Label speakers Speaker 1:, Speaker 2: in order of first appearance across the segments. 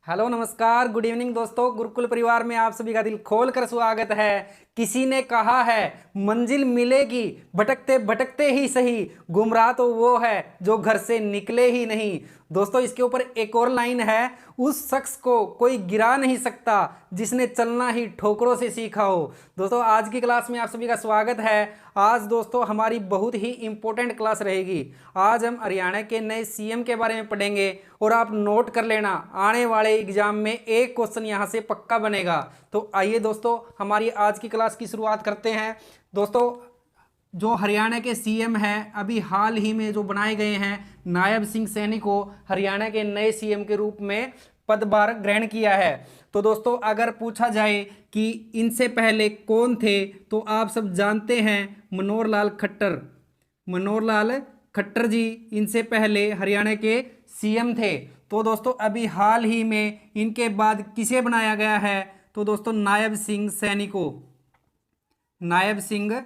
Speaker 1: Hello नमस्कार good evening दोस्तों। गुरुकुल परिवार में आप सभी का दिल खोल कर स्वागत है। किसी ने कहा है मंजिल मिलेगी भटकते भटकते ही सही, गुमराह तो वो है जो घर से निकले ही नहीं। दोस्तों इसके ऊपर एक और लाइन है, उस शख्स को कोई गिरा नहीं सकता जिसने चलना ही ठोकरों से सीखा हो। दोस्तों आज की क्लास में आप सभी का स्वागत है। आज दोस्तों हमारी बहुत ही इंपॉर्टेंट क्लास रहेगी। आज हम हरियाणा के नए सीएम के बारे में पढ़ेंगे और आप नोट कर लेना, आने वाले एग्जाम में एक क्वेश्चन यहाँ से पक्का बनेगा। तो आइए दोस्तों हमारी आज की क्लास की शुरुआत करते हैं। दोस्तों जो हरियाणा के सीएम हैं अभी हाल ही में जो बनाए गए हैं, नायब सिंह सैनी को हरियाणा के नए सीएम के रूप में पदभार ग्रहण किया है। तो दोस्तों अगर पूछा जाए कि इनसे पहले कौन थे, तो आप सब जानते हैं मनोहर लाल खट्टर। मनोहर लाल खट्टर जी इनसे पहले हरियाणा के सीएम थे। तो दोस्तों अभी हाल ही में इनके बाद किसे बनाया गया है, तो दोस्तों नायब सिंह सैनी को। नायब सिंह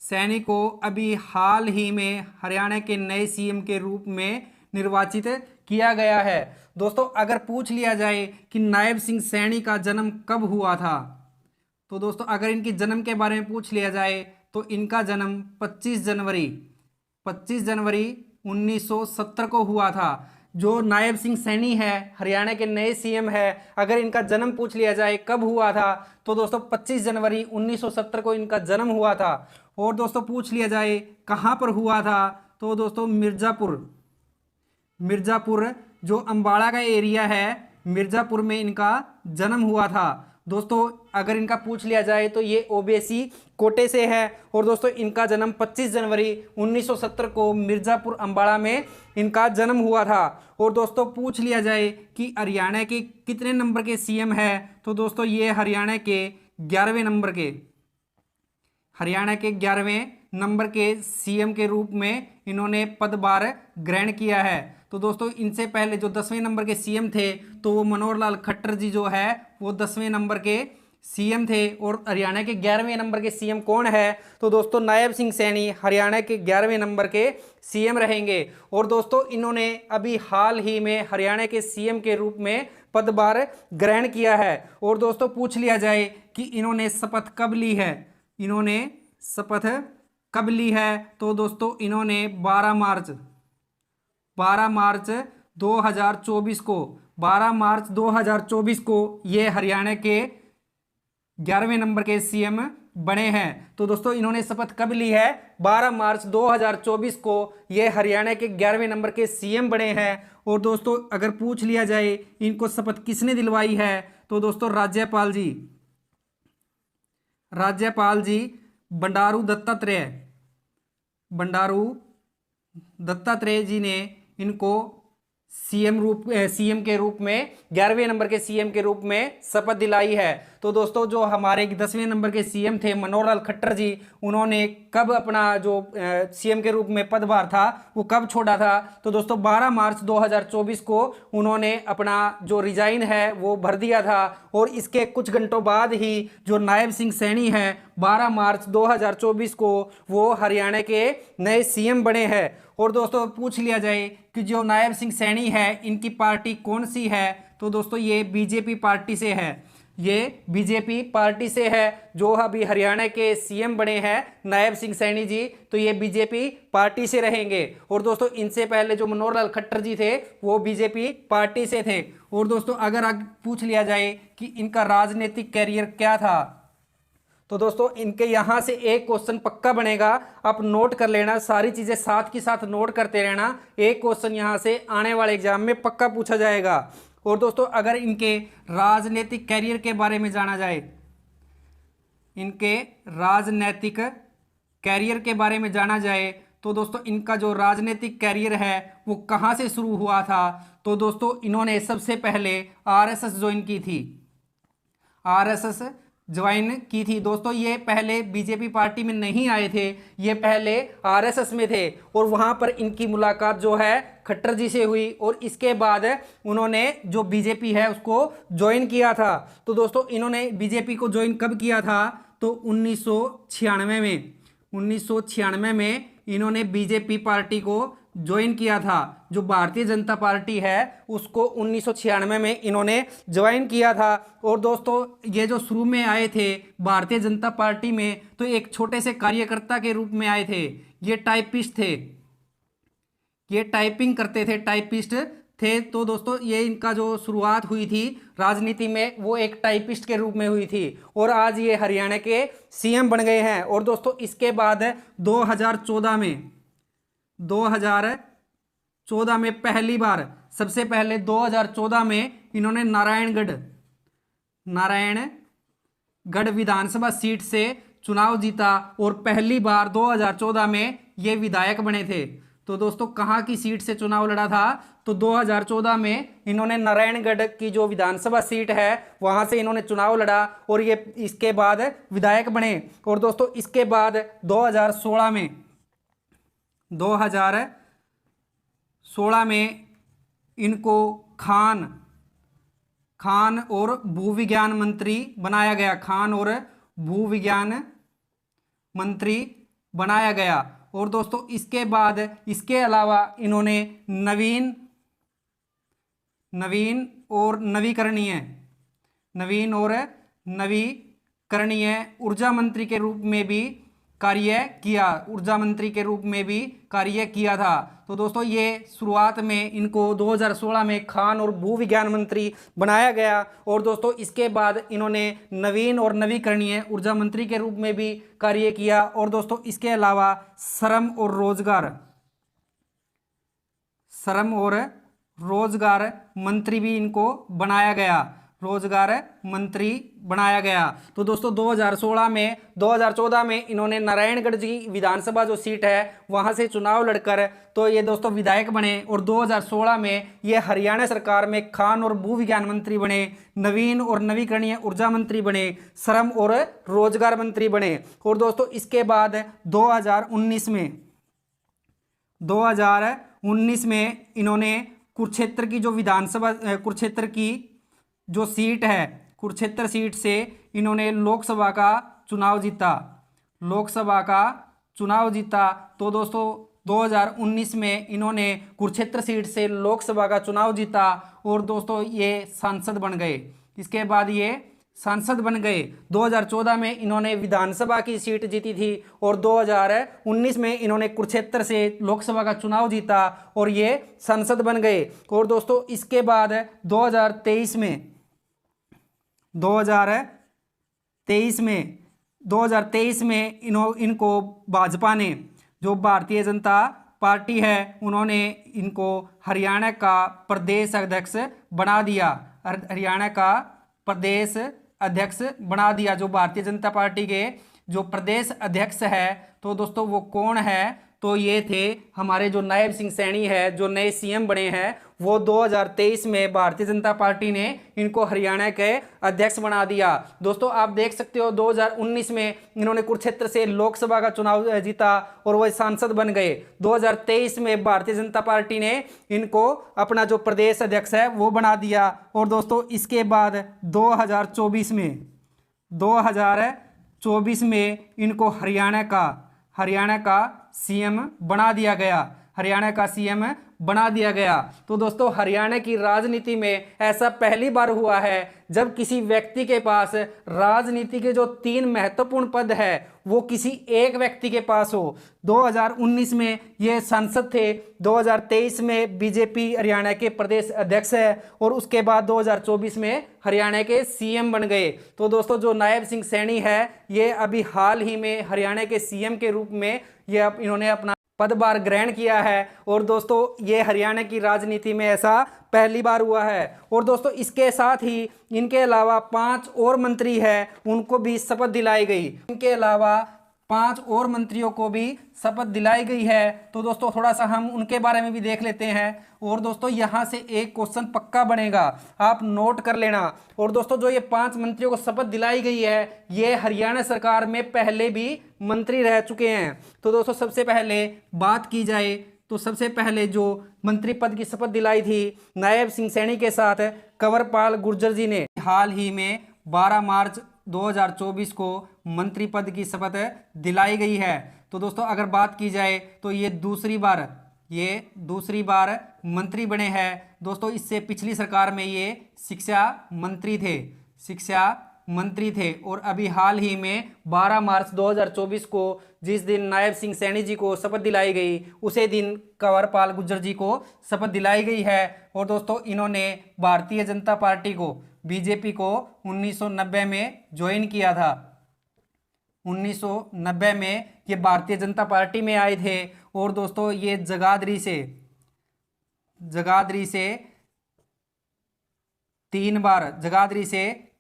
Speaker 1: सैनी को अभी हाल ही में हरियाणा के नए सीएम के रूप में निर्वाचित किया गया है। दोस्तों अगर पूछ लिया जाए कि नायब सिंह सैनी का जन्म कब हुआ था, तो दोस्तों अगर इनके जन्म के बारे में पूछ लिया जाए तो इनका जन्म 25 जनवरी 1970 को हुआ था। जो नायब सिंह सैनी है हरियाणा के नए सीएम है, अगर इनका जन्म पूछ लिया जाए कब हुआ था, तो दोस्तों 25 जनवरी 1970 को इनका जन्म हुआ था। और दोस्तों पूछ लिया जाए कहाँ पर हुआ था, तो दोस्तों मिर्ज़ापुर जो अंबाला का एरिया है, मिर्ज़ापुर में इनका जन्म हुआ था। दोस्तों अगर इनका पूछ लिया जाए तो ये ओबीसी कोटे से है। और दोस्तों इनका जन्म 25 जनवरी 1970 को मिर्ज़ापुर अंबाला में इनका जन्म हुआ था। और दोस्तों पूछ लिया जाए कि हरियाणा के कितने नंबर के सीएम है, तो दोस्तों ये हरियाणा के 11वें नंबर के सीएम के रूप में इन्होंने पदभार ग्रहण किया है। तो दोस्तों इनसे पहले जो 10वें नंबर के सीएम थे, तो वो मनोहर लाल खट्टर जी जो है वो 10वें नंबर के सीएम थे। और हरियाणा के 11वें नंबर के सीएम कौन है, तो दोस्तों नायब सिंह सैनी हरियाणा के 11वें नंबर के सीएम रहेंगे। और दोस्तों इन्होंने अभी हाल ही में हरियाणा के सीएम के रूप में पदभार ग्रहण किया है। और दोस्तों पूछ लिया जाए कि इन्होंने शपथ कब ली है, तो दोस्तों इन्होंने 12 मार्च 2024 को ये हरियाणा के 11वें नंबर के सीएम बने हैं। तो दोस्तों इन्होंने शपथ कब ली है, 12 मार्च 2024 को ये हरियाणा के 11वें नंबर के सीएम बने हैं। और दोस्तों अगर पूछ लिया जाए इनको शपथ किसने दिलवाई है, तो दोस्तों राज्यपाल जी बंडारू दत्तात्रेय जी ने इनको सीएम के रूप में 11वें नंबर के सीएम के रूप में शपथ दिलाई है। तो दोस्तों जो हमारे 10वें नंबर के सीएम थे मनोहर लाल खट्टर जी, उन्होंने कब अपना जो सीएम के रूप में पदभार था वो कब छोड़ा था, तो दोस्तों 12 मार्च 2024 को उन्होंने अपना जो रिजाइन है वो भर दिया था। और इसके कुछ घंटों बाद ही जो नायब सिंह सैनी है 12 मार्च 2024 को वो हरियाणा के नए सीएम बने हैं। और दोस्तों पूछ लिया जाए कि जो नायब सिंह सैनी है इनकी पार्टी कौन सी है, तो दोस्तों ये बीजेपी पार्टी से है। जो अभी हरियाणा के सीएम बने हैं नायब सिंह सैनी जी, तो ये बीजेपी पार्टी से रहेंगे। और दोस्तों इनसे पहले जो मनोहर लाल खट्टर जी थे वो बीजेपी पार्टी से थे। और दोस्तों अगर पूछ लिया जाए कि इनका राजनीतिक कैरियर क्या था, तो दोस्तों इनके यहाँ से एक क्वेश्चन पक्का बनेगा, आप नोट कर लेना, सारी चीज़ें साथ की साथ नोट करते रहना। एक क्वेश्चन यहाँ से आने वाले एग्जाम में पक्का पूछा जाएगा। और दोस्तों अगर इनके राजनीतिक कैरियर के बारे में जाना जाए, तो दोस्तों इनका जो राजनीतिक कैरियर है वो कहाँ से शुरू हुआ था, तो दोस्तों इन्होंने सबसे पहले आरएसएस ज्वाइन की थी। दोस्तों ये पहले बीजेपी पार्टी में नहीं आए थे, ये पहले आरएसएस में थे। और वहाँ पर इनकी मुलाकात जो है खट्टर जी से हुई और इसके बाद उन्होंने जो बीजेपी है उसको ज्वाइन किया था। तो दोस्तों इन्होंने बीजेपी को ज्वाइन कब किया था, तो 1996 में इन्होंने बीजेपी पार्टी को ज्वाइन किया था। जो भारतीय जनता पार्टी है उसको 1996 में इन्होंने ज्वाइन किया था। और दोस्तों ये जो शुरू में आए थे भारतीय जनता पार्टी में, तो एक छोटे से कार्यकर्ता के रूप में आए थे। ये टाइपिस्ट थे, ये टाइपिंग करते थे, टाइपिस्ट थे। तो दोस्तों ये इनका जो शुरुआत हुई थी राजनीति में वो एक टाइपिस्ट के रूप में हुई थी। और आज ये हरियाणा के सीएम बन गए हैं। और दोस्तों इसके बाद 2014 में पहली बार, सबसे पहले 2014 में इन्होंने नारायणगढ़ विधानसभा सीट से चुनाव जीता। और पहली बार 2014 में ये विधायक बने थे। तो दोस्तों कहाँ की सीट से चुनाव लड़ा था? तो 2014 में इन्होंने नारायणगढ़ की जो विधानसभा सीट है वहां से इन्होंने चुनाव लड़ा और ये इसके बाद विधायक बने। और दोस्तों इसके बाद 2016 में इनको खान और भूविज्ञान मंत्री बनाया गया। खान और भूविज्ञान मंत्री बनाया गया। और दोस्तों इसके बाद इसके अलावा इन्होंने नवीन और नवीकरणीय ऊर्जा मंत्री के रूप में भी कार्य किया था। तो दोस्तों ये शुरुआत में इनको 2016 में खान और भू विज्ञान मंत्री बनाया गया। और दोस्तों इसके बाद इन्होंने नवीन और नवीकरणीय ऊर्जा मंत्री के रूप में भी कार्य किया। और दोस्तों इसके अलावा श्रम और रोजगार मंत्री भी इनको बनाया गया। तो दोस्तों 2014 में इन्होंने नारायणगढ़ जी विधानसभा जो सीट है वहां से चुनाव लड़कर तो ये दोस्तों विधायक बने। और 2016 में ये हरियाणा सरकार में खान और भू विज्ञान मंत्री बने, नवीन और नवीकरणीय ऊर्जा मंत्री बने, श्रम और रोजगार मंत्री बने। और दोस्तों इसके बाद 2019 में इन्होंने कुरुक्षेत्र की जो सीट है, कुरुक्षेत्र सीट से इन्होंने लोकसभा का चुनाव जीता। तो दोस्तों 2019 में इन्होंने कुरुक्षेत्र सीट से लोकसभा का चुनाव जीता और दोस्तों ये सांसद बन गए। इसके बाद ये सांसद बन गए। 2014 में इन्होंने विधानसभा की सीट जीती थी और 2019 में इन्होंने कुरुक्षेत्र से लोकसभा का चुनाव जीता और ये सांसद बन गए। और दोस्तों इसके बाद 2023 में इनको भाजपा ने, जो भारतीय जनता पार्टी है, उन्होंने इनको हरियाणा का प्रदेश अध्यक्ष बना दिया। जो भारतीय जनता पार्टी के जो प्रदेश अध्यक्ष है तो दोस्तों वो कौन है? तो ये थे हमारे जो नायब सिंह सैनी है, जो नए सीएम बने हैं। वो 2023 में भारतीय जनता पार्टी ने इनको हरियाणा के अध्यक्ष बना दिया। दोस्तों आप देख सकते हो 2019 में इन्होंने कुरुक्षेत्र से लोकसभा का चुनाव जीता और वह सांसद बन गए। 2023 में भारतीय जनता पार्टी ने इनको अपना जो प्रदेश अध्यक्ष है वो बना दिया। और दोस्तों इसके बाद 2024 में इनको हरियाणा का सीएम बना दिया गया। तो दोस्तों हरियाणा की राजनीति में ऐसा पहली बार हुआ है जब किसी व्यक्ति के पास राजनीति के जो 3 महत्वपूर्ण पद है वो किसी एक व्यक्ति के पास हो। 2019 में ये सांसद थे, 2023 में बीजेपी हरियाणा के प्रदेश अध्यक्ष है और उसके बाद 2024 में हरियाणा के सीएम बन गए। तो दोस्तों जो नायब सिंह सैनी है ये अभी हाल ही में हरियाणा के सीएम के रूप में इन्होंने अपना पदभार ग्रहण किया है। और दोस्तों ये हरियाणा की राजनीति में ऐसा पहली बार हुआ है। और दोस्तों इसके साथ ही इनके अलावा 5 और मंत्री हैं, उनको भी शपथ दिलाई गई। इनके अलावा 5 और मंत्रियों को भी शपथ दिलाई गई है। तो दोस्तों थोड़ा सा हम उनके बारे में भी देख लेते हैं। और दोस्तों यहाँ से एक क्वेश्चन पक्का बनेगा, आप नोट कर लेना। और दोस्तों जो ये 5 मंत्रियों को शपथ दिलाई गई है ये हरियाणा सरकार में पहले भी मंत्री रह चुके हैं। तो दोस्तों सबसे पहले बात की जाए तो सबसे पहले जो मंत्री पद की शपथ दिलाई थी नायब सिंह सैनी के साथ कंवरपाल गुर्जर जी ने हाल ही में 12 मार्च 2024 को मंत्री पद की शपथ दिलाई गई है। तो दोस्तों अगर बात की जाए तो ये दूसरी बार ये दूसरी बार मंत्री बने हैं दोस्तों। इससे पिछली सरकार में ये शिक्षा मंत्री थे और अभी हाल ही में 12 मार्च 2024 को जिस दिन नायब सिंह सैनी जी को शपथ दिलाई गई उसे दिन कंवरपाल गुर्जर जी को शपथ दिलाई गई है। और दोस्तों इन्होंने भारतीय जनता पार्टी को, बीजेपी को 1990 में ज्वाइन किया था। 1990 में ये भारतीय जनता पार्टी में आए थे। और दोस्तों ये जगाधरी से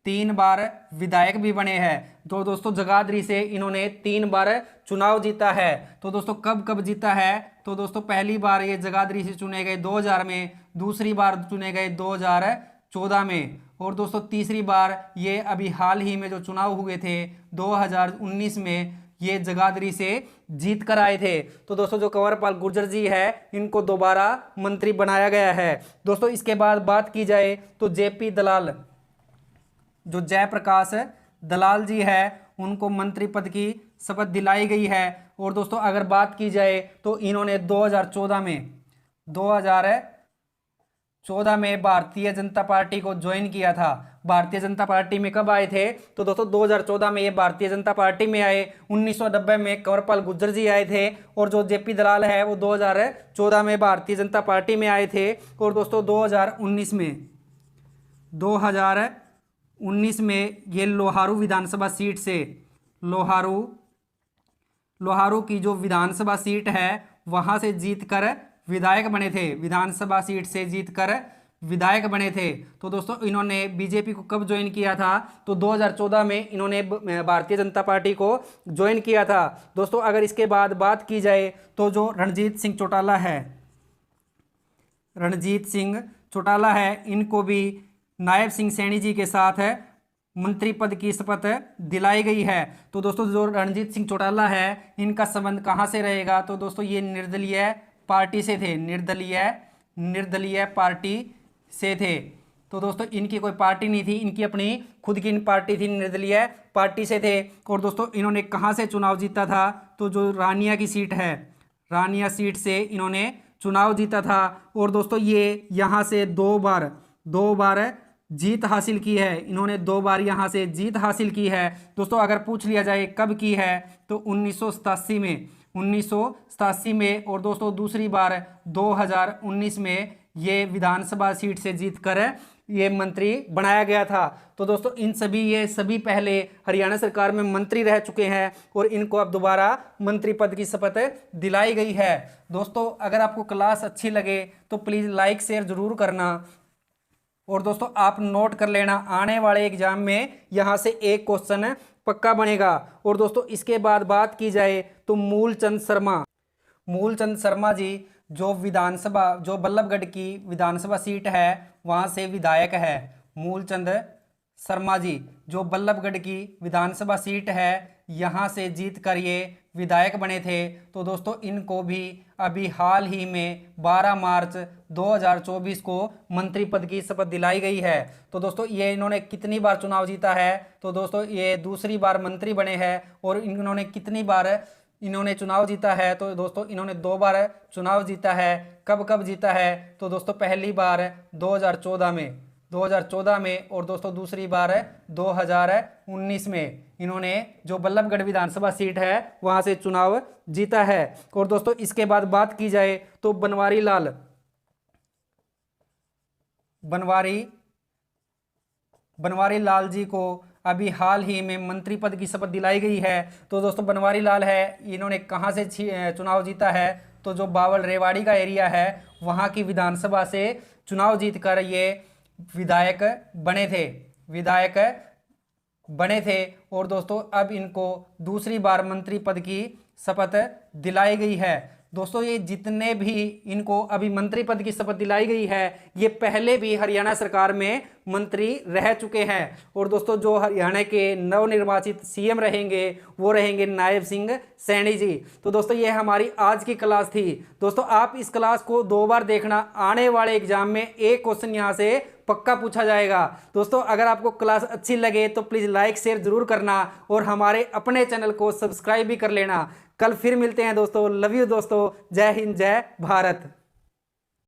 Speaker 1: तीन बार विधायक भी बने हैं। तो दोस्तों जगाधरी से इन्होंने 3 बार चुनाव जीता है। तो दोस्तों कब जीता है, तो दोस्तों पहली बार ये जगाधरी से चुने गए 2000 में, दूसरी बार चुने गए 2014 में, और दोस्तों तीसरी बार ये अभी हाल ही में जो चुनाव हुए थे 2019 में ये जगाधरी से जीत कर आए थे। तो दोस्तों जो कंवरपाल गुर्जर जी है इनको दोबारा मंत्री बनाया गया है। दोस्तों इसके बाद बात की जाए तो जेपी दलाल, जो जयप्रकाश दलाल जी है उनको मंत्री पद की शपथ दिलाई गई है। और दोस्तों अगर बात की जाए तो इन्होंने 2014 में भारतीय जनता पार्टी को ज्वाइन किया था। भारतीय जनता पार्टी में कब आए थे, तो दोस्तों 2014 में ये भारतीय जनता पार्टी में आए। 1990 में कंवरपाल गुर्जर जी आए थे और जो जेपी दलाल है वो 2014 में भारतीय जनता पार्टी में आए थे। और दोस्तों 2019 में ये लोहारू विधानसभा सीट से, लोहारू की जो विधानसभा सीट है वहाँ से जीतकर विधायक बने थे, विधानसभा सीट से जीतकर विधायक बने थे। तो दोस्तों इन्होंने बीजेपी को कब ज्वाइन किया था, तो 2014 में इन्होंने भारतीय जनता पार्टी को ज्वाइन किया था। दोस्तों अगर इसके बाद बात की जाए तो जो रणजीत सिंह चौटाला है इनको भी नायब सिंह सैनी जी के साथ मंत्री पद की शपथ दिलाई गई है। तो दोस्तों जो रणजीत सिंह चौटाला है इनका संबंध कहाँ से रहेगा, तो दोस्तों ये निर्दलीय पार्टी से थे, निर्दलीय पार्टी से थे। तो दोस्तों इनकी कोई पार्टी नहीं थी, इनकी अपनी खुद की पार्टी थी, निर्दलीय पार्टी से थे। और दोस्तों इन्होंने कहाँ से चुनाव जीता था, तो जो रानिया की सीट है, रानिया सीट से इन्होंने चुनाव जीता था। और दोस्तों ये यहाँ से दो बार जीत हासिल की है, इन्होंने 2 बार यहाँ से जीत हासिल की है। दोस्तों अगर पूछ लिया जाए कब की है तो 1987 में। और दोस्तों दूसरी बार 2019 में ये विधानसभा सीट से जीतकर ये मंत्री बनाया गया था। तो दोस्तों ये सभी पहले हरियाणा सरकार में मंत्री रह चुके हैं और इनको अब दोबारा मंत्री पद की शपथ दिलाई गई है। दोस्तों अगर आपको क्लास अच्छी लगे तो प्लीज़ लाइक शेयर ज़रूर करना। और दोस्तों आप नोट कर लेना, आने वाले एग्जाम में यहाँ से एक क्वेश्चन पक्का बनेगा। और दोस्तों इसके बाद बात की जाए तो मूलचंद शर्मा जी जो बल्लभगढ़ की विधानसभा सीट है वहाँ से विधायक है। मूलचंद शर्मा जी जो बल्लभगढ़ की विधानसभा सीट है यहाँ से जीतकर ये विधायक बने थे। तो दोस्तों इनको भी अभी हाल ही में 12 मार्च 2024 को मंत्री पद की शपथ दिलाई गई है। तो दोस्तों ये इन्होंने कितनी बार चुनाव जीता है, तो दोस्तों ये दूसरी बार मंत्री बने हैं। और इन्होंने कितनी बार चुनाव जीता है, तो दोस्तों इन्होंने 2 बार चुनाव जीता है। कब जीता है, तो दोस्तों पहली बार 2014 में और दोस्तों दूसरी बार 2019 में इन्होंने जो बल्लभगढ़ विधानसभा सीट है वहां से चुनाव जीता है। और दोस्तों इसके बाद बात की जाए तो बनवारी लाल जी को अभी हाल ही में मंत्री पद की शपथ दिलाई गई है। तो दोस्तों बनवारी लाल है, इन्होंने कहां से चुनाव जीता है, तो जो बावल रेवाड़ी का एरिया है वहां की विधानसभा से चुनाव जीतकर ये विधायक बने थे। और दोस्तों अब इनको दूसरी बार मंत्री पद की शपथ दिलाई गई है। दोस्तों ये जितने भी इनको अभी मंत्री पद की शपथ दिलाई गई है ये पहले भी हरियाणा सरकार में मंत्री रह चुके हैं। और दोस्तों जो हरियाणा के नवनिर्वाचित सीएम रहेंगे वो रहेंगे नायब सिंह सैनी जी। तो दोस्तों ये हमारी आज की क्लास थी। दोस्तों आप इस क्लास को 2 बार देखना, आने वाले एग्जाम में एक क्वेश्चन यहाँ से पक्का पूछा जाएगा। दोस्तों अगर आपको क्लास अच्छी लगे तो प्लीज़ लाइक शेयर जरूर करना और हमारे अपने चैनल को सब्सक्राइब भी कर लेना। कल फिर मिलते हैं दोस्तों। लव यू दोस्तों। जय हिंद, जय भारत।